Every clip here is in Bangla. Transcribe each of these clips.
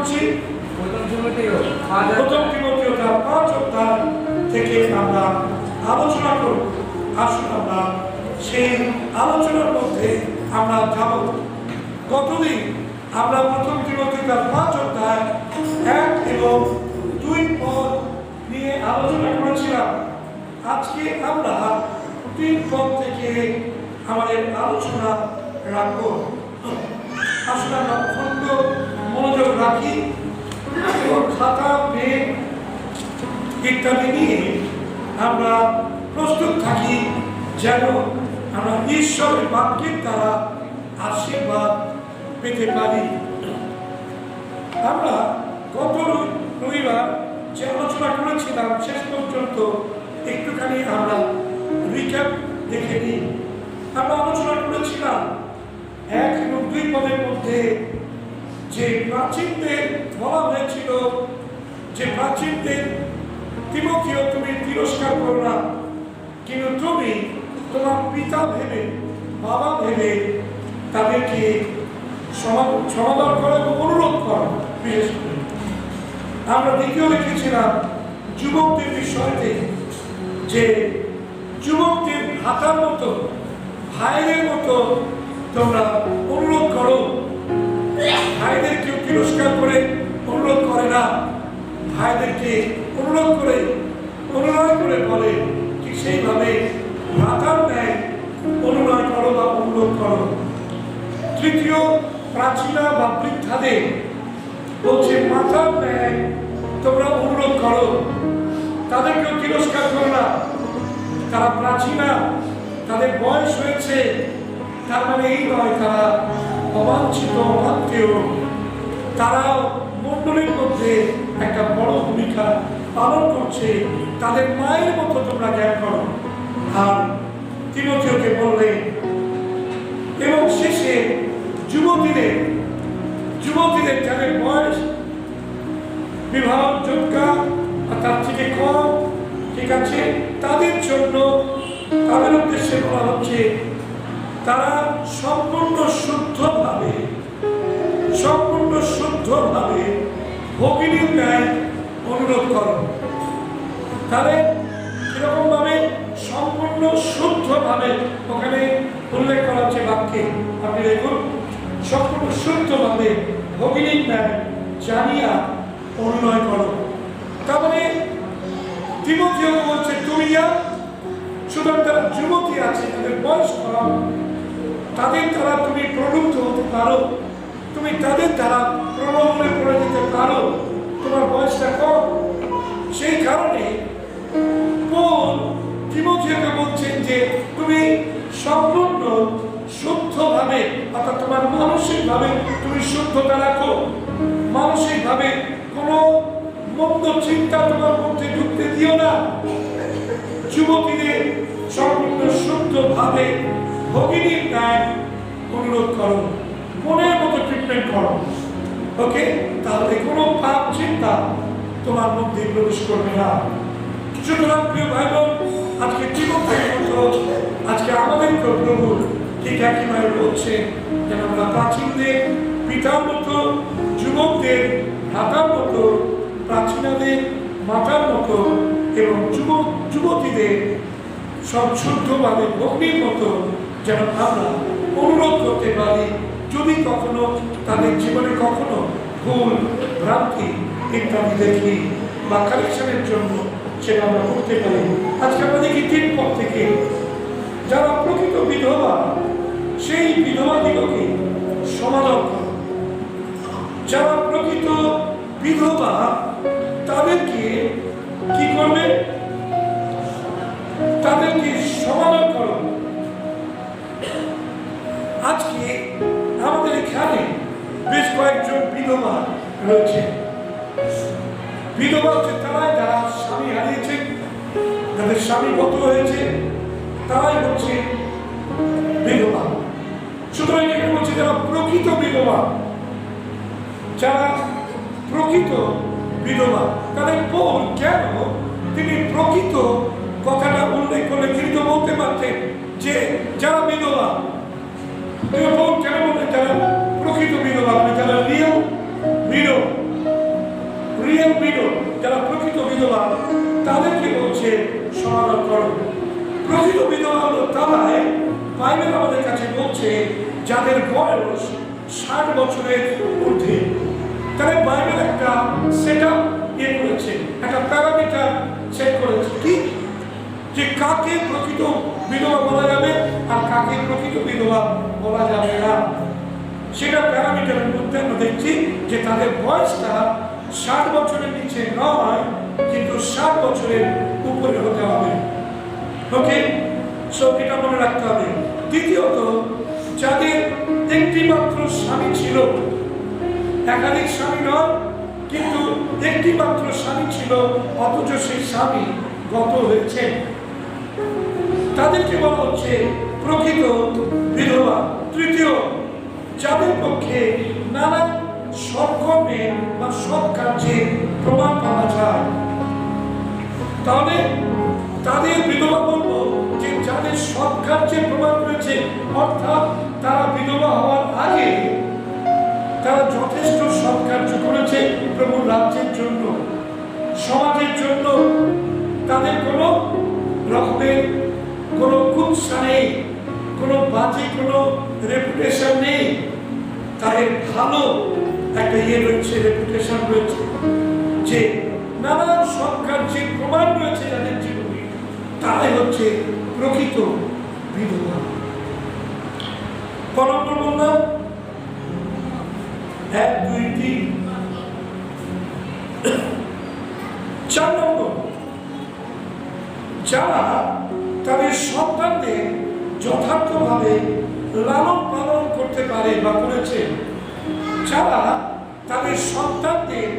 করছি প্রথম তিমথিও তার 5 অধ্যায় থেকে আমরা আলোচনা করব। আসুন আমরা সেই আলোচনার মধ্যে আমরা যাব। গতদিন আমরা প্রথম তিমথিও তার 5 অধ্যায় 1 এবং 2 পদ নিয়ে আলোচনা করেছিলাম। আজকে আমরা 3 পদ থেকে আমাদের আলোচনা রাখব। আসলে আমরা অত্যন্ত মনোযোগ রাখি এবং খাতা পেন ইত্যাদি নিয়ে আমরা প্রস্তুত থাকি, যেন আমরা ঈশ্বরের বাক্যের দ্বারা আশীর্বাদ পেতে পারি। আমরা গত রবিবার যে আলোচনা করেছিলাম শেষ পর্যন্ত একটুখানি আমরা রিক্যাপ দেখে নিই। আমরা আলোচনা করেছিলাম 1 এবং 2 পদের মধ্যে যে প্রাচীনদের বলা হয়েছিল যে প্রাচীনদের তিমথিও তুমি তিরস্কার করো না, কিন্তু তুমি তোমার পিতা ভেবে বাবা ভেবে তাদেরকে সমাদর করো এবং অনুরোধ করো। বিশেষ করে আমরা দ্বিতীয় লিখেছিলাম যুবকদের বিষয়তে, যে যুবকদের ভ্রাতার মতো ভাইদের মতো তোমরা অনুরোধ করো। ভাইদের কেউ তিরস্কার করে অনুরোধ করে না, ভাইদেরকে অনুরোধ করে অনুনয় করে বলে, ঠিক সেইভাবে ভ্রাতার ন্যায় অনুনয় করো বা অনুরোধ করো। তৃতীয় প্রাচীনা বা বৃদ্ধাদের বলছে মাতার ন্যায় তোমরা অনুরোধ করো, তাদেরকেও তিরস্কার করো না। তারা প্রাচীনা, তাদের বয়স হয়েছে, তার মানে এই নয় তারা অবাঞ্ছিত অবাধ্যেয়, তারাও মণ্ডলীর মধ্যে একটা বড় ভূমিকা পালন করছে। তাদের মায়ের মতো তোমরা জ্ঞান করো। আর তিমথিওকে বললেন, এবং শেষে যুবতীদের যাদের বয়স বিবাহ যোগ্যা আর তার থেকে কম, ঠিক আছে, তাদের জন্য তাদের উদ্দেশ্যে বলা হচ্ছে তারা সম্পূর্ণ শুদ্ধভাবে ভগিনীর ন্যায় অনুরোধ করো। তাহলে কিরকম ভাবে সম্পূর্ণ শুদ্ধভাবে ওখানে উল্লেখ করা হচ্ছে বাক্যে, আপনি দেখুন, সম্পূর্ণ শুদ্ধভাবে ভগিনীর ন্যায় জানিয়া অনুনয় করো। তার মানে তিমথিও বলছে তুমি সুতরাং তারা যুবতী আছে, তাদের বয়স কম, তাদের দ্বারা তুমি প্রলুব্ধ হতে পারো, তুমি তাদের দ্বারা প্রলোভনে পড়ে যেতে পারো, তোমার বয়সটা কম। সেই কারণে পৌল তিমথিওকে বলছেন যে তুমি সম্পূর্ণ শুদ্ধভাবে, অর্থাৎ তোমার মানসিকভাবে তুমি শুদ্ধতা রাখো, মানসিকভাবে কোনো মন্দ চিন্তা তোমার মধ্যে ঢুকতে দিও না। যুবতীদের সম্পূর্ণ শুদ্ধভাবে ভগিনীর ন্যায় অনুরোধ করো, মনের মতো ট্রিটমেন্ট করো। ওকে, তাহলে কোনো পাপ চিন্তা তোমার মধ্যে প্রবেশ করবে না। সুতরাং প্রিয় ভাই বোন, আজকে তিমথিওর মতো আজকে আমাদের প্রভু ঠিক একইভাবে বলছে যেন আমরা প্রাচীনদের পিতার মতো, যুবকদের ভ্রাতার মতো, প্রাচীনাদের মাতার মতো এবং যুবতীদের সব শুদ্ধভাবে ভগ্নির মতো যেন আমরা অনুরোধ করতে পারি, যদি কখনো তাদের জীবনে কখনো ভুল ভ্রান্তি ইত্যাদি দেখি বা কারেকশনের জন্য সেটা আমরা করতে পারি। আজকে আমরা দেখি 3 পদ থেকে যারা প্রকৃত বিধবা সেই বিধবাদিগকে সমাদর করো। যারা প্রকৃত বিধবা তাদেরকে কি করবে? তাদেরকে সমাদর করো। আজকে আমাদের এখানে বেশ কয়েকজন বিধবা রয়েছে। বিধবা হচ্ছে তারাই যারা স্বামী হারিয়েছে, যাদের স্বামী গত হয়েছে, তারাই হচ্ছে বিধবা। সুতরাং এখানে বলছে যারা প্রকৃত বিধবা, যারা প্রকৃত বিধবা, তাদের পৌল কেন তিনি প্রকৃত কথাটা উল্লেখ করলে? তিনি তো বলতে পারতেন যে যারা বিধবা, তিনি পৌল কেন বললেন যারা প্রকৃত বিধবা, মানে যারা রিয়েল বিধবা, তাদেরকে বলছে সমাধান করো। প্রকৃত বিধবা হলো তারাই, বাইবেল আমাদের কাছে বলছে যাদের বয়স 60 বছরের ঊর্ধ্বে। তাহলে বাইবেল একটা সেট আপ করেছে, একটা প্যারামিটার সেট করেছে কি, যে কাকে প্রকৃত বিধবা বলা যাবে আর কাকে প্রকৃত বিধবা বলা যাবে না। সেটা প্যারামিটারের মধ্যে আমরা দেখছি যে তাদের বয়সটা 60 বছরের নিচে নয়, কিন্তু 60 বছরের উপরে হতে হবে। ওকে, সো এটা মনে রাখতে হবে। দ্বিতীয়ত, যাদের একটি মাত্র স্বামী ছিল, একাধিক স্বামী নয়, কিন্তু একটি মাত্র স্বামী ছিল, অথচ সেই স্বামী গত হয়েছে, তাদেরকে বলা হচ্ছে প্রকৃত বিধবা। তৃতীয়, যাদের পক্ষে নানা সৎকর্মে বা সৎ কার্যে প্রমাণ পাওয়া যায়, তাহলে তাদের বিধবা বলবো যে যাদের সৎ কার্যে প্রমাণ রয়েছে, অর্থাৎ তারা বিধবা হওয়ার আগে তারা যথেষ্ট সৎ কার্য করেছে প্রভুর রাজ্যের জন্য, সমাজের জন্য। তাদের কোনো রকমের কোনো কুৎসা নেই, কোনো বাজে কোনো রেপুটেশন নেই, তাদের ভালো একটা রয়েছে, রেপুটেশন রয়েছে, যে নানান সৎ কার্যের প্রমাণ রয়েছে যাদের জীবনে, তারাই হচ্ছে প্রকৃত বিধবা। কত নম্বর বললাম? 1, 2, 3, 4 নম্বর, যারা তাদের সন্তানদের যথার্থভাবে লালন পালন করতে পারে বা করেছে, যারা তাদের সন্তানদের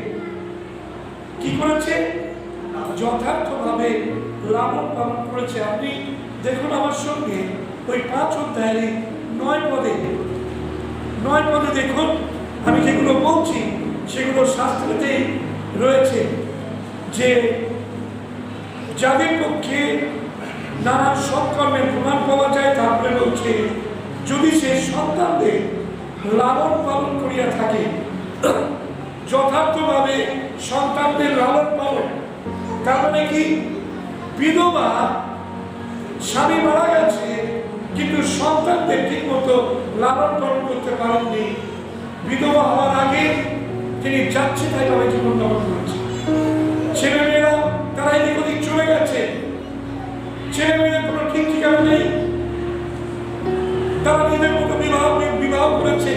কি করেছে, যথার্থভাবে লালন পালন করেছে। আপনি দেখুন আমার সঙ্গে ওই 5 অধ্যায়ের 9 পদে দেখুন, আমি যেগুলো বলছি সেগুলো শাস্ত্রেতে রয়েছে, যে যাদের পক্ষে নানা সৎকর্মের প্রমাণ পাওয়া যায়, তারপরে বলছে যদি সে সন্তানদের লালন পালন করিয়া থাকে, যথার্থভাবে সন্তানদের লালন পালন। তার মানে কি, বিধবা স্বামী মারা গেছে কিন্তু সন্তানদের ঠিক মতো লালন পালন করতে পারেননি, বিধবা হওয়ার আগে তিনি যাচ্ছে তাই ভাবে জীবনযাপন করেছে। ছেলেমেয়েরা তারা এদিক ওদিক চলে গেছে, ছেলেমেয়েদের কোনো ঠিক ঠিকানা নেই, তারা নিজের মতো বিবাহ করেছে,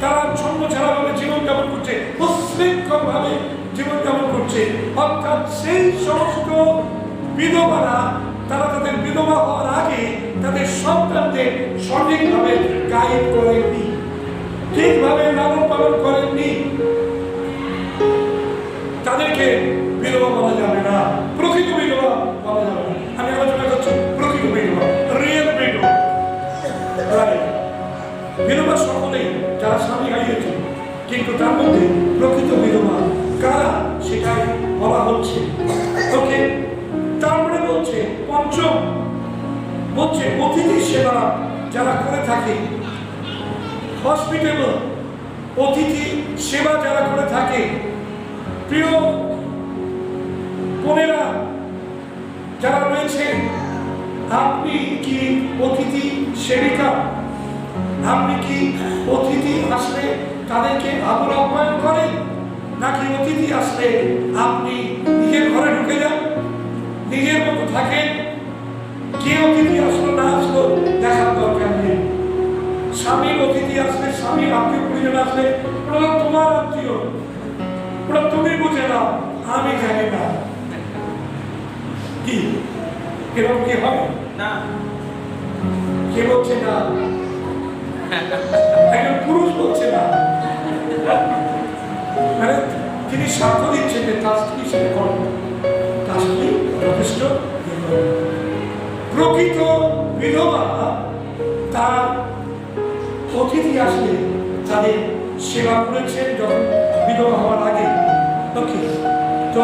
তারা ছন্দ ছাড়া ভাবে জীবনযাপন করছে, উশৃঙ্খল ভাবে জীবনযাপন করছে। অর্থাৎ সেই সমস্ত বিধবারা তারা তাদের বিধবা হওয়ার আগে তাদের সন্তানদের সঠিকভাবে গাইড করেননি, ঠিকভাবে লালন পালন করেননি, তাদেরকে বিধবা বলা যাবে না, প্রকৃত বিধবা বলা যাবে না। আমি আলোচনা করছি প্রকৃত বিধবা, রিয়েল বিধবা। বিধবা সকলেই যারা স্বামী হারিয়েছে, কিন্তু তার মধ্যে প্রকৃত বিধবা কারা সেটাই বলা হচ্ছে। ওকে, তারপরে বলছে পঞ্চম, বলছে অতিথি সেবা যারা করে থাকে, হসপিটাল অতিথি সেবা যারা করে থাকে। প্রিয় বোনেরা যারা রয়েছে, আপনি কি অতিথি সেবিকা? আপনি কি অতিথি আসলে তাদেরকে আদর আপ্যায়ন করেন, নাকি অতিথি আসলে আপনি নিজের ঘরে ঢুকে যান, নিজের মতো থাকেন? কে অতিথি আসলো না আসলো দেখার দরকার নেই। স্বামীর অতিথি আসলে, স্বামীর আত্মীয় পরিজন আসলে, ওরা তোমার আত্মীয়, ওরা তুমি বুঝে নাও, আমি জানি না। কি এরকম কি হবে না? কে বলছে না? একজন পুরুষ বলছে না, মানে তিনি সাক্ষ্য দিচ্ছেন যে তার স্ত্রী হিসেবে করেন, তার স্ত্রী যথেষ্ট। প্রকৃত বিধবা তার অতিথি আসলে তাদের সেবা করেছেন যখন বিধবা হওয়ার আগে। ওকে, তো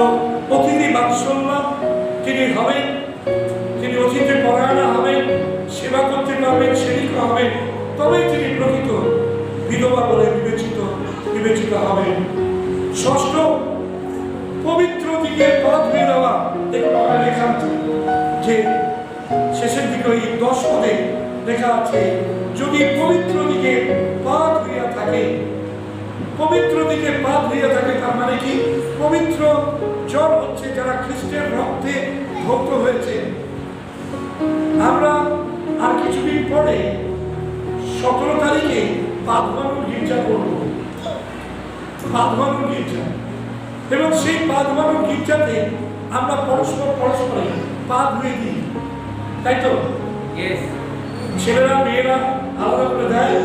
অতিথি বাৎসল্য তিনি হবেন, তিনি অতিথি পরায়ণা হবেন, সেবা করতে পারবেন, সেবিকা হবেন, তবেই তিনি প্রকৃত বিধবা বলে বিবেচিত হবেন। ষষ্ঠ, পবিত্র দিকে পা ধুয়ে দেওয়া, দেখুন ওখানে লেখা আছে যে শেষের দিকে ওই 10 পদে লেখা আছে, যদি পবিত্র দিকে পা ধুইয়া থাকে, পবিত্র দিকে পা ধুইয়া থাকে, তার মানে কি? পবিত্র জন হচ্ছে যারা খ্রিস্টের রক্তে ধৌত হয়েছে। আমরা আর কিছুদিন পরে 17 তারিখে বাঁধবানুর গির্জা করব, বাঁধবানুর গির্জা, এবং সেই বাঁধবানুর গির্জাতে আমরা পরস্পরে পা ধুয়ে দিই, তাই তো? ছেলেরা মেয়েরা আলাদা করে দেয়।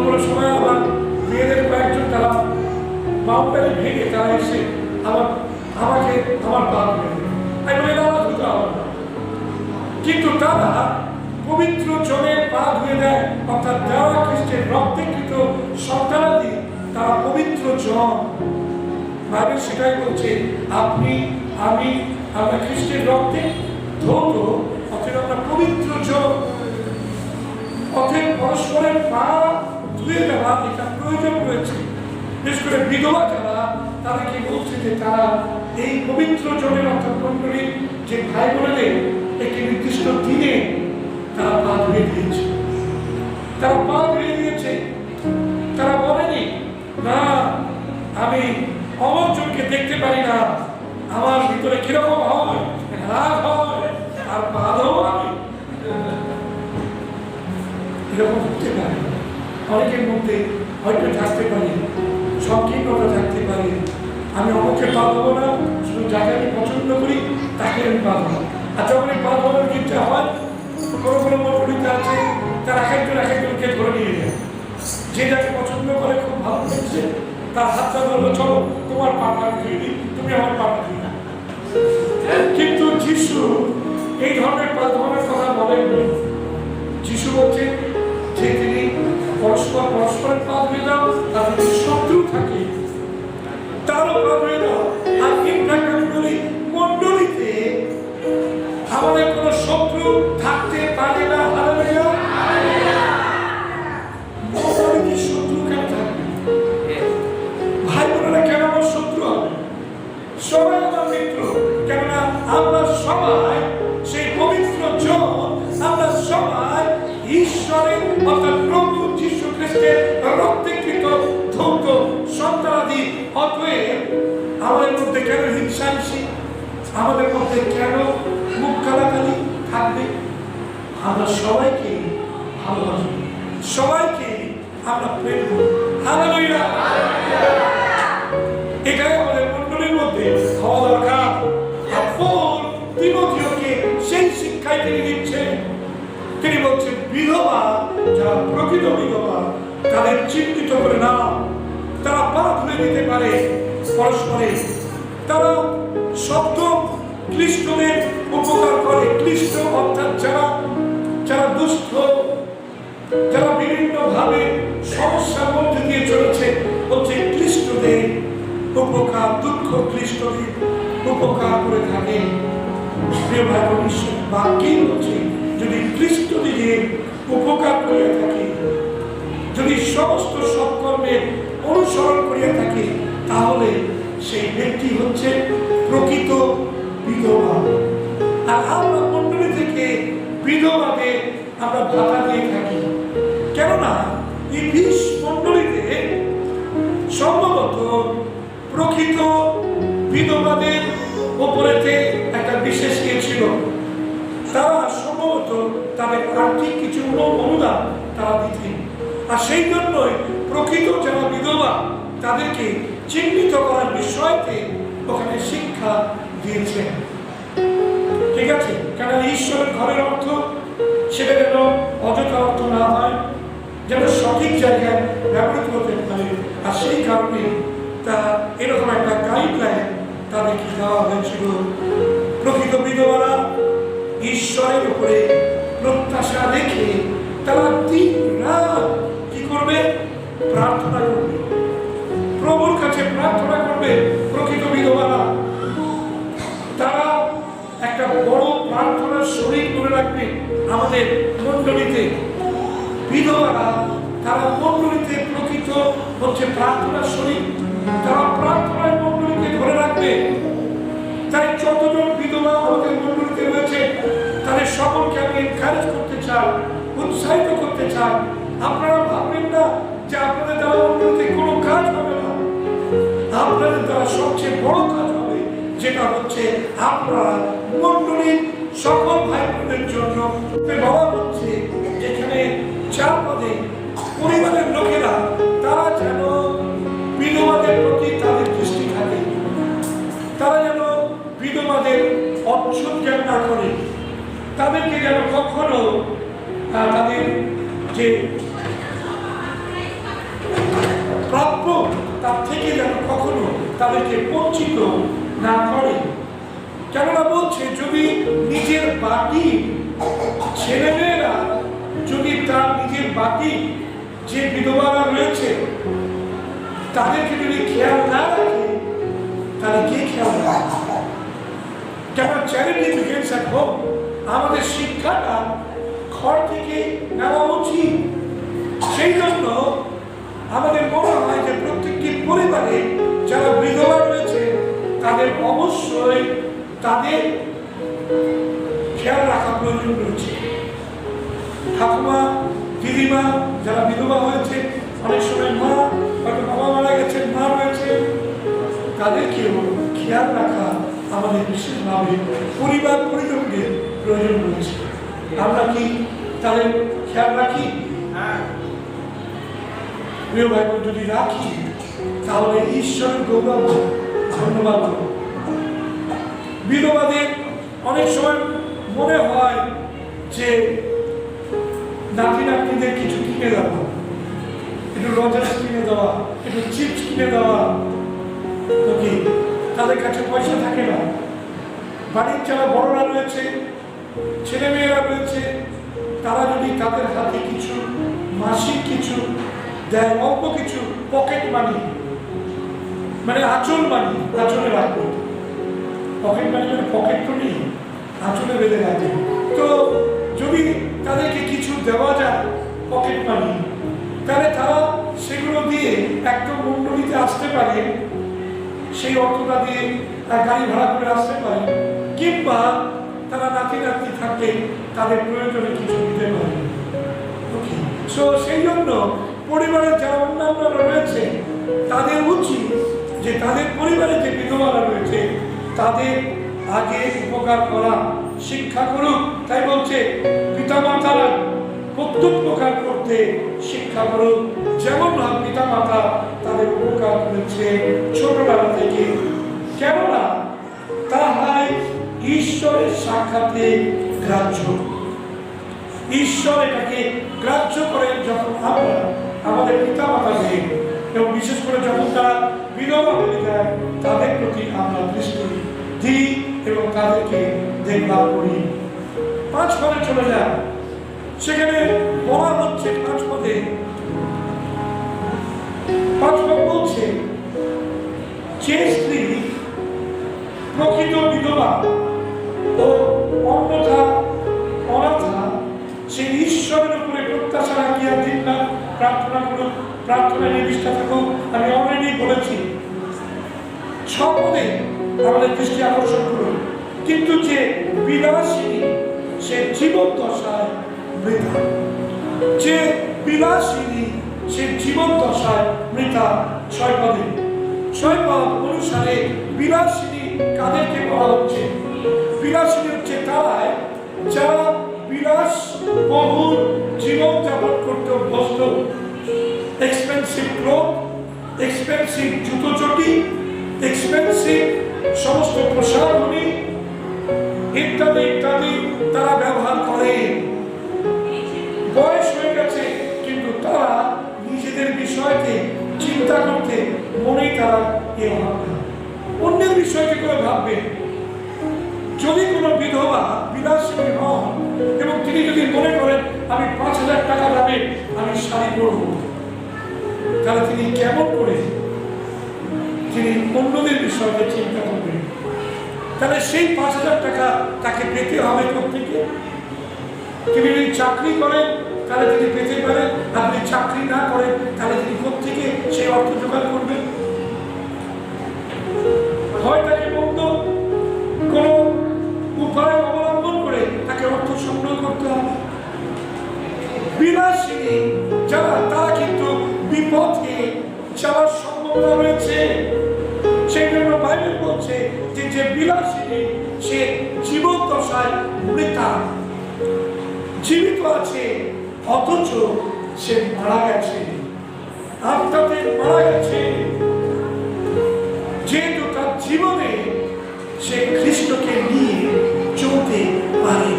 কোনো সময় আবার মেয়েদের কয়েকজন তারা বাউন্ডারি ভেঙে তারা এসে আমাকে আমার পা ধুয়ে দেয়। আমি বলি আলাদা ধুতে হবে না, কিন্তু তারা পবিত্র জনের পা ধুয়ে দেয়, অর্থাৎ যারা খ্রিস্টের রক্তেকৃত সন্তানাদি তারা পবিত্র জন। বাইবেল সেটাই বলছে, আপনি আমি আমরা খ্রিস্টের রক্তে ধৌত, অর্থাৎ আমরা পবিত্র জন। অর্থাৎ পরস্পরের পা ধুয়ে দেওয়া এটা প্রয়োজন রয়েছে। বিশেষ করে বিধবা যারা, তাদেরকে বলছে যে তারা এই পবিত্র জনের অর্থাৎ মণ্ডলীর যে ভাই বোনেদের একটি নির্দিষ্ট দিনে তারা পা ধুয়ে দিয়েছে, তারা পা ধুয়ে দিয়েছে। তারা বলেনি না আমি অমর জনকে দেখতে পারি না, আমার ভিতরে কিরকম হয়, রাগ হয়, আর পা ধোবো আমি। এরকম হতে পারে, অনেকের মধ্যে হয়তো থাকতে পারে, সংকীর্ণতা থাকতে পারে। আমি অমুককে পা দেবো না, শুধু যাকে আমি পছন্দ করি তাকে আমি পা দেবো। আর যখন এই পা দেওয়ার গির্জা হয়, কোনো মণ্ডলীতে আছে তার এক একজনকে ধরে নিয়ে যায়, যে যাকে পছন্দ করে খুব ভালো লাগছে তার হাতটা ধরলো, চলো তোমার পাটা ধুয়ে দিই, তুমি আমার পাটা ধুই না। কিন্তু যিশু এই ধরনের ধরনের কথা বলেন। যিশু বলছে যে তিনি পরস্পরের পা ধুয়ে দাও, আর যদি শত্রু থাকে তারও পা ধুয়ে দাও। আর ইনফ্যাক্ট আমি বলি, মণ্ডলীতে আমাদের কোনো শত্রু থাকতে পারে না। মণ্ডলীতে শত্রু কেন থাকবে? ভাই বোনেরা কেন আমার শত্রু হবে? সবাই আমার মিত্র, কেননা আমরা সবাই সেই পবিত্র জন, আমরা সবাই ঈশ্বরের অর্থাৎ প্রভু যীশু খ্রিস্টের রক্তেকৃত ধৌত সন্তানাদি। অতএব আমাদের মধ্যে কেন হিংসাহিংসি, আমাদের মধ্যে কেন মুখ কালাকালি থাকবে? আমরা সবাইকে ভালোবাসি, সবাইকে আমরা প্রেম করি। হালেলুয়া! এটাই আমাদের মণ্ডলীর মধ্যে হওয়া দরকার। পৌল তিমোথেওকে সেই শিক্ষায় তিনি দিচ্ছেন। তিনি বলছেন, বিধবা যারা প্রকৃত বিধবা তাদের চিহ্নিত করে নাও, তারা পা ধুয়ে দিতে পারে পরস্পরে, তারা শব্দ ক্লিষ্টদের উপকার করে। ক্লিষ্ট অর্থাৎ যারা দুস্থ, যারা বিভিন্ন ভাবে সমস্যার মধ্যে দিয়ে চলেছে, বলছে ক্লিষ্টদের উপকার, দুঃখ ক্লিষ্টদের উপকার করে থাকে। প্রিয় ভাই বোন, ঈশ্বর বাক্যই বলছে, যদি ক্লিষ্টদের উপকার করিয়া থাকে, যদি সমস্ত সৎকর্মের অনুসরণ করিয়া থাকে, তাহলে সেই ব্যক্তি হচ্ছে প্রকৃত বিধবা। আর আমরা মণ্ডলী থেকে বিধবাদের আমরা ভাতা দিয়ে থাকি, কেননা এই 20 মণ্ডলীতে সম্ভবত প্রকৃত বিধবাদের উপরেতে একটা বিশেষ ইয়ে ছিল। তারা সম্ভবত তাদের আর্থিক কিছু অনুদান তারা দিতেন, আর সেই জন্যই প্রকৃত যারা বিধবা তাদেরকে চিহ্নিত করার বিষয়তে ওখানে শিক্ষা দিয়েছেন। ঠিক আছে, কেন ঈশ্বরের ঘরের অর্থ সেটা যেন অযথা অর্থ না হয়, যেন সঠিক জায়গায় ব্যবহৃত হতে পারে। আর সেই কারণে তা এরকম একটা গাইডলাইন তাদেরকে দেওয়া হয়েছিল। প্রকৃত বিধবারা ঈশ্বরের উপরে প্রত্যাশা রেখে তারা দিন রাত কি করবে? প্রার্থনা করবে, প্রভুর কাছে প্রার্থনা করবে। প্রকৃত বিধবারা তারা একটা বড় প্রার্থনার শরীর করে রাখবে। আমাদের মণ্ডলীতে বিধবারা তারা মণ্ডলীতে প্রকৃত হচ্ছে প্রার্থনার শরীর, তারা প্রার্থনায় মণ্ডলীকে ধরে রাখবে। সকলকে আমি এনকারেজ করতে চাই, উৎসাহিত করতে চাই। আপনারা ভাববেন না যে আপনাদের দ্বারা উন্নতি কোনো কাজ হবে না। আপনাদের দ্বারা সবচেয়ে বড় কাজ হবে, যেটা হচ্ছে আপনারা মণ্ডলীর সকল ভাই বোনদের জন্য বলা হচ্ছে যেখানে চারপাশে পরিবারের লোকেরা তারা যেন বিধবাদের প্রতি তাদের দৃষ্টি থাকে, তারা যেন বিধবাদের অচ্ছুত জ্ঞান না করে, তাদেরকে যেন কখনো তাদের যে প্রাপ্য তার থেকে যেন কখনো তাদেরকে বঞ্চিত না করে। কেননা বলছে যদি নিজের বাকি ছেলেমেয়েরা যদি তার নিজের বাকি যে বিধবারা রয়েছে তাদেরকে যদি খেয়াল না রাখে, তাহলে কে খেয়াল রাখে? কেন চ্যারিটি বিগিনস অ্যাট হোম। আমাদের শিক্ষাটা ঘর থেকে নেওয়া উচিত। সেই জন্য আমাদের মনে হয় যে প্রত্যেকটি পরিবারে যারা বিধবা রয়েছে তাদের অবশ্যই তাদের খেয়াল রাখা প্রয়োজন রয়েছে। ঠাকুমা, দিদিমা যারা বিধবা হয়েছে, অনেক সময় মা হয়তো বাবা মারা গেছেন, মা রয়েছে, তাদেরকে খেয়াল রাখা আমাদের বিশেষভাবে পরিবার পরিজনদের প্রয়োজন রয়েছে। আমরা কি তাদের খেয়াল রাখি? প্রিয় ভাই বোন, যদি রাখি তাহলে ঈশ্বরের গৌরব ধন্যবাদ। বিধবাদের অনেক সময় মনে হয় যে নাতি নাতনিদের কিছু কিনে দেওয়া, একটু লজেন্স কিনে দেওয়া, একটু চিপস কিনে দেওয়া, তো কি তাদের কাছে পয়সা থাকে না? বাড়ির যারা বড়রা রয়েছে, ছেলেমেয়েরা রয়েছে, তারা যদি তাদের হাতে কিছু মাসিক কিছু দেয়, অল্প কিছু পকেট মানি, মানে আঁচল মানি, আঁচলে রাখবে। পকেট মানি মানে পকেট তো নেই, আঁচলে বেঁধে রাখবে। তো যদি তাদেরকে কিছু দেওয়া যায় পকেট মানি, তাহলে তারা সেগুলো দিয়ে একটা মণ্ডলীতে আসতে পারে, সেই অর্থটা দিয়ে গাড়ি ভাড়া করে আসতে পারে, কিংবা তারা নাতি নাতনি থাকলে তাদের প্রয়োজনে কিছু দিতে পারে। সো সেই জন্য পরিবারের যারা অন্যান্যরা রয়েছে তাদের উচিত যে তাদের পরিবারে যে বিধবারা রয়েছে তাদের আগে উপকার করা, শিক্ষা করুক। তাই বলছে পিতামাতারা প্রত্যুপকার করতে শিক্ষা করুক, যেমন পিতামাতা তাদের উপকার করেছে ছোটবেলা থেকে। কেননা তাহাই ঈশ্বরের সাক্ষাতে গ্রাহ্য। ঈশ্বর এটাকে গ্রাহ্য করেন যখন আমরা আমাদের পিতামাতাকে, এবং বিশেষ করে যখন তারা বিধবা হয়ে যায় তাদের প্রতি আমরা দৃষ্টি দিই এবং তাদেরকে দেখভাল করি। 5 পদে চলে যায়, সেখানে বলা হচ্ছে 5 পদে, 5 পদ বলছে যে স্ত্রী প্রকৃত বিধবা ও অন্যথা অনাথা, সে ঈশ্বরের উপরে প্রত্যাশা রাখিয়া দিন না প্রার্থনা করুক, প্রার্থনা নিবিষ্ঠা থাকুক। আমি অলরেডি বলেছি 6 পদে আমাদের দৃষ্টি আকর্ষণ করুন। কিন্তু যে বিলাসিনী সে জীবন দশায় মৃতা, যে বিলাসিনী সে জীবন দশায় মৃতা। 6 পদে 6 পদ অনুসারে বিলাসিনী কাদেরকে বলা হচ্ছে? বিলাসিনী হচ্ছে তারাই যারা বিলাস বহুল জীবন যাপন করতে অভ্যস্ত। এক্সপেন্সিভ ক্লোথ, এক্সপেন্সিভ জুতো চটি, এক্সপেন্সিভ সমস্ত প্রসাধনী ইত্যাদি ইত্যাদি তারা ব্যবহার করে। বয়স হয়ে গেছে কিন্তু তারা নিজেদের বিষয়কে চিন্তা করতে মনেই তারা ভাবে না, অন্যের বিষয়কে করে ভাববে। যদি কোনো বিধবা বিলাসিনী হন এবং তিনি যদি মনে করেন আমি 5,000 টাকা দামে আমি শাড়ি পরব, তাহলে তিনি কেমন করে তিনি অন্যদের বিষয়কে চিন্তা করবেন? তাহলে সেই 5,000 টাকা তাকে পেতে হবে কোথেকে? তিনি যদি চাকরি করেন তাহলে তিনি পেতে পারেন, আপনি চাকরি না করেন তাহলে তিনি কোথেকে সেই অর্থ জোগাড় করবেন? হয় তাকে বন্ধ কোনো উপায় অবলম্বন করে তাকে অর্থ বিলাসিনী যারা, তারা কিন্তু বিপথে যাওয়ার সম্ভাবনা রয়েছে। সেই জন্য বাইবেল বলছে যে যে বিলাসিনী সে জীবন দশায় মৃতা, জীবিত আছে অথচ সে মারা গেছে, আত্মাতে মারা গেছে। যেহেতু তার জীবনে সে খ্রিস্টকে নিয়ে চলতে পারে,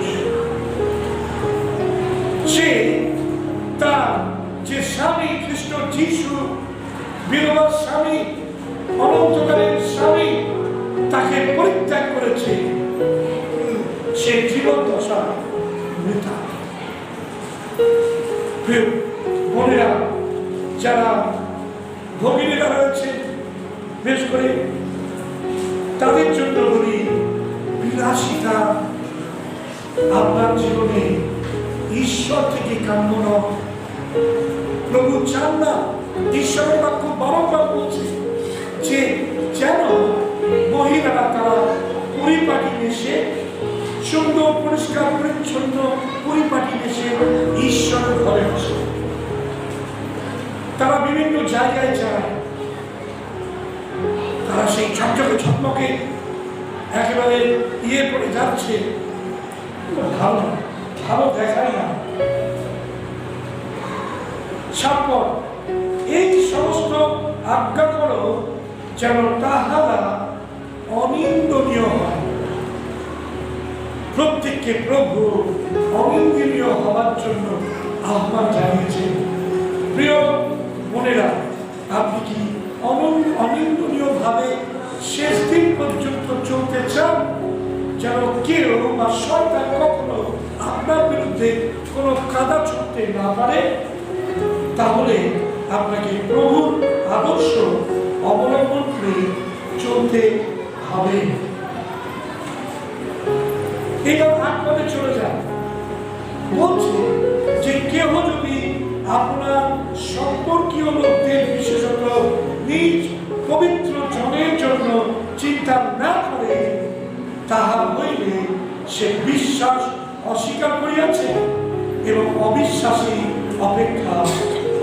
সে তার যে স্বামী খ্রিস্ট যিশু, বিধবার স্বামী, অনন্তকালের স্বামী, তাকে পরিত্যাগ করেছে, সে জীবন দশা মৃতা। প্রিয় বোনেরা, যারা ভগিনীরা রয়েছে, বেশ করে তাদের জন্য বলি, বিলাসিতা আপনার জীবনে ঈশ্বর থেকে কাম্য নয়। প্রভু চান না, ঈশ্বরের বাক্য বারংবার বলছে যে যেন মহিলারা তারা পরিপাটি নেশে, সুন্দর পরিষ্কার পরিচ্ছন্ন পরিপাটি নেশে ঈশ্বরের ঘরে আসে। তারা বিভিন্ন জায়গায় যায়, তারা সেই ঝকঝকে ঝকমকে একেবারে করে যাচ্ছে, ভালো ভালো দেখায় না। সাপর এই সমস্ত আজ্ঞা করো যেন তাহারা অনিন্দনীয় হয়। প্রত্যেককে প্রভু অনিন্দনীয় হওয়ার জন্য আহ্বান জানিয়েছেন। প্রিয় বোনেরা, আপনি কি অনিন্দনীয় ভাবে শেষ দিন পর্যন্ত চলতে চান, যেন কেউ বা শয়তান কখনো আপনার বিরুদ্ধে কোনো কাদা ছুঁড়তে না পারে? তাহলে আপনাকে প্রভুর আদর্শ অবলম্বন করে চলতে হবে। এবার আপনাদের চলে যান, বলছে যে কেউ যদি আপনার সম্পর্কীয় লোকদের, বিশেষত নিজ পবিত্র জনের জন্য চিন্তা না করে, তাহা হইলে সে বিশ্বাস অস্বীকার করিয়াছে এবং অবিশ্বাসী অপেক্ষা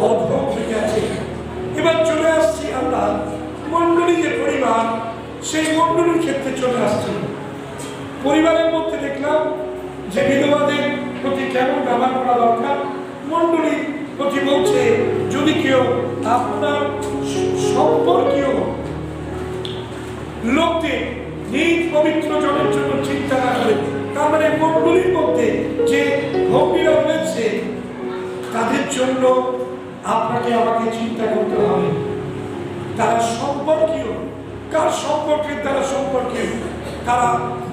অধম হইয়াছে। এবার চলে আসছি আমরা মণ্ডলী, যে পরিবার, সেই মণ্ডলীর ক্ষেত্রে চলে আসছি। পরিবারের মধ্যে দেখলাম যে বিধবাদের প্রতি কেমন ব্যবহার করা দরকার। মণ্ডলীর প্রতি বলছে যদি কেউ আপনার সম্পর্কীয় লোকদের নিজ পবিত্র জনের জন্য চিন্তা না করে, তার মানে মণ্ডলীর মধ্যে যে ভক্তিরা রয়েছে তাদের জন্য আপনাকে আমাকে চিন্তা করতে হবে। তারা সম্পর্কীয়, কার সম্পর্কের দ্বারা সম্পর্কীয়? তারা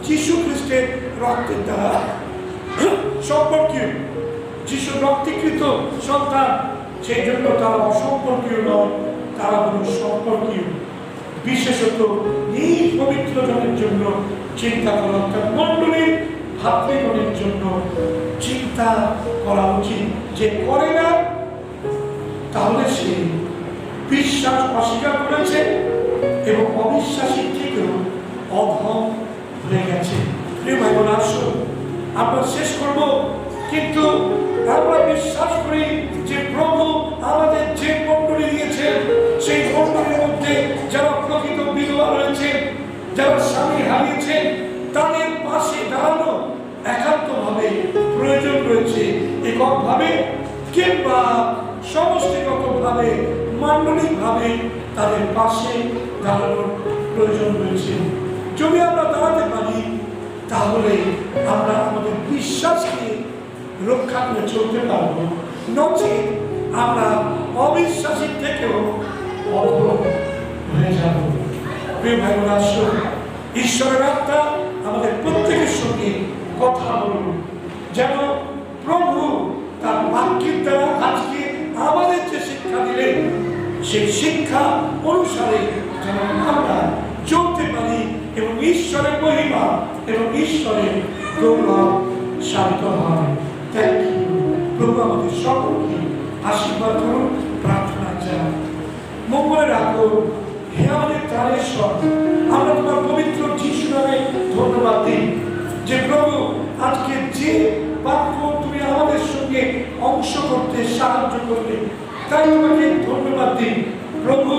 যীশু খ্রিস্টের রক্তের দ্বারা সম্পর্কীয়, যীশুর রক্তীকৃত সন্তান। সেই জন্য তারা অসম্পর্কীয় নয়, তারা হল সম্পর্কীয়। বিশেষত এই পবিত্র জনের জন্য চিন্তা করা, অর্থাৎ মণ্ডলীর ভাতৃগণের জন্য চিন্তা করা উচিত। যে করে না, তাহলে সে বিশ্বাস অস্বীকার করেছে এবং অবিশ্বাসী থেকেও অধম হয়ে গেছে। প্রিয় ভাই বোন, আসুন আমরা শেষ করব, কিন্তু আমরা বিশ্বাস করি যে প্রভু আমাদের যে মণ্ডলী দিয়েছেন, সেই মণ্ডলীর মধ্যে যারা প্রকৃত বিধবা রয়েছে, যারা স্বামী হারিয়েছেন, তাদের পাশে দাঁড়ানো একান্তভাবে প্রয়োজন রয়েছে। এককভাবে কিংবা সমষ্টিগতভাবে, মাণ্ডলিকভাবে তাদের পাশে দাঁড়ানোর প্রয়োজন রয়েছে। যদি আমরা দাঁড়াতে পারি, তাহলে আমরা আমাদের বিশ্বাসকে রক্ষা করে চলতে পারবো। নচেত আমরা অবিশ্বাসী থেকেও অধম হয়ে যাব। প্রিয় ভাই বোন, আসুন ঈশ্বরের আত্মা আমাদের প্রত্যেকের সঙ্গে কথা বলুন, যেন প্রভু তার বাক্যের দ্বারা আজকে আমাদের যে শিক্ষা দিলেন, সেই শিক্ষা অনুসারে যেন আমরা চলতে পারি এবং ঈশ্বরের মহিমা এবং ঈশ্বরের গৌরব সাধিত হয়। Thank you. প্রভু আমাদের সকলকে আশীর্বাদ করুন। প্রার্থনা চাই, মঙ্গলে রাখো। হে আমাদের তারেশ্বর, আমরা তোমার পবিত্র যিশু নামে ধন্যবাদ দিই যে প্রভু আজকে যে বাক্য তুমি আমাদের সঙ্গে অংশ করতে সাহায্য করবে। তাই তোমাকে ধন্যবাদ দিই প্রভু।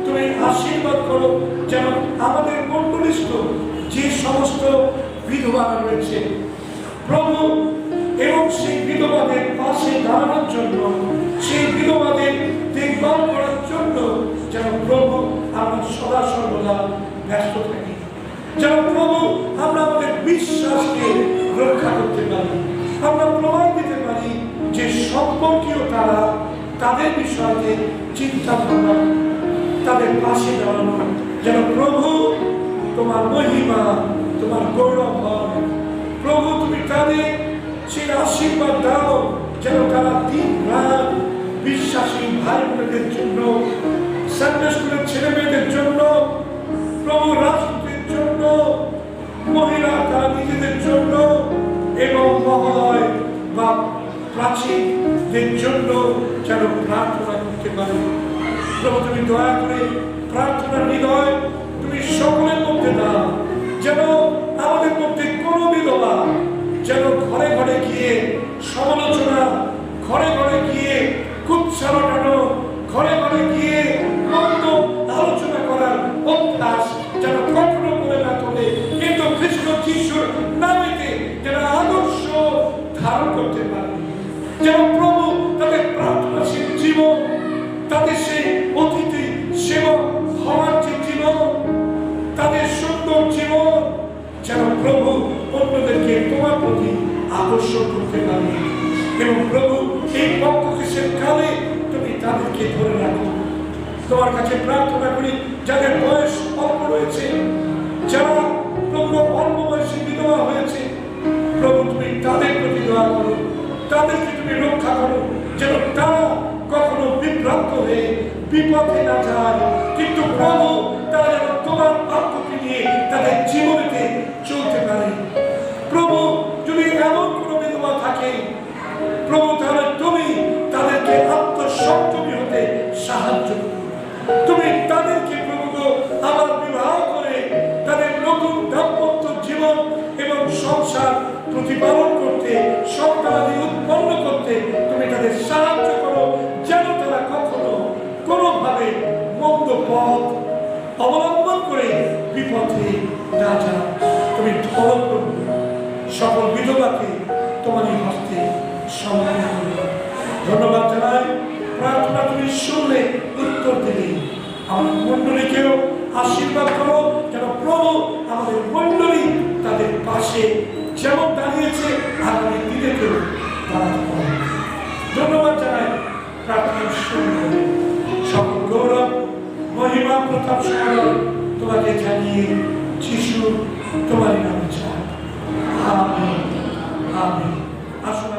তুমি আশীর্বাদ করো যেন আমাদের মণ্ডলীস্থ যে সমস্ত বিধবারা রয়েছে প্রভু, এবং সেই বিধবাদের পাশে দাঁড়ানোর জন্য, সেই বিধবাদের দেখভাল করার জন্য যেন প্রভু আমরা সদা সর্বদা ব্যস্ত থাকি। যেন প্রভু আমরা আমাদের বিশ্বাসকে রক্ষা করতে পারি, আমরা প্রমাণ দিতে পারি যে সম্পর্কীয় তারা তাদের বিষয়ে চিন্তা ভাবনা, তাদের পাশে দাঁড়ানো। যেন প্রভু তোমার মহিমা, তোমার গৌরব হয়। প্রভু তুমি তাদের সেই আশীর্বাদ দাও যেন তারা দিন রাত বিশ্বাসী ভাই বোনদের জন্য, সানডে স্কুলের ছেলে মেয়েদের জন্য, প্রভু রাষ্ট্রের জন্য, মহিলা তারা নিজেদের জন্য এবং মহোদয় বা প্রাচীনদের জন্য যেন প্রার্থনা করতে পারে। প্রভু তুমি দয়া করে প্রার্থনার হৃদয় তুমি সকলের মধ্যে দাও, যেন আমাদের মধ্যে কোনো বিধবা যেন ঘরে ঘরে গিয়ে সমালোচনা, ঘরে ঘরে গিয়ে কুৎসা রটানো, ঘরে ঘরে গিয়ে মন্দ আলোচনা করার অভ্যাস যেন কখনো করে না তোলে, কিন্তু খ্রিস্ট যিশুর নামেতে যেন আদর্শ ধারণ করতে পারে। যেন প্রভু তাদের প্রার্থনাশীল জীবন, তাদের সেই অতিথি সেবক হওয়ার যে জীবন, তাদের সুন্দর জীবন যেন প্রভু অন্যদেরকে তোমার প্রতি আকর্ষণ করতে পারে। এবং প্রভু এই পক্ষকেশের কালে তুমি তাদেরকে ধরে রাখো। তোমার কাছে প্রার্থনা করি যাদের বয়স অল্প রয়েছে, যারা প্রভু অল্প বয়সে বিধবা হয়েছে, প্রভু তুমি তাদের প্রতি দয়া করো, তাদেরকে তুমি রক্ষা করো, যেন তারা কখনো বিভ্রান্ত হয়ে বিপথে না যায়, কিন্তু প্রভু তারা যেন তোমার বাক্যকে নিয়ে তাদের জীবনেতে চলতে পারে। প্রভু যদি এমন কোনো বিধবা থাকে প্রভু, তাহলে তুমি তাদেরকে আত্মসংযমী হতে সাহায্য করো। তুমি তাদেরকে প্রভু আবার বিবাহ করে তাদের নতুন দাম্পত্য জীবন এবং সংসার প্রতিপালন করতে, সন্তানাদি উৎপন্ন করতে তুমি তাদের সাহায্য করো, যেন তারা কখনো কোনোভাবে মন্দ পথ অবলম্বন করে বিপথে না যায়। তুমি ধরো প্রভু, সকল বিধবাকে তোমার হস্তে সম্মান করো। ধন্যবাদ জানাই, প্রার্থনা তুমি শুনলে উত্তর দিলে। আমাদের মণ্ডলীকেও আশীর্বাদ করো, যেন প্রভু আমাদের মণ্ডলী তাদের পাশে যেমন দাঁড়িয়েছে আগামী দিনেতেও দাঁড়াতে পারে। ধন্যবাদ জানাই, প্রার্থনা শুনলে সকল গৌরব মহিমা প্রতাপ স্মরণ তোমাকে জানিয়ে যিশু তোমার নামে চাই। আমিন আমিন। আসুন।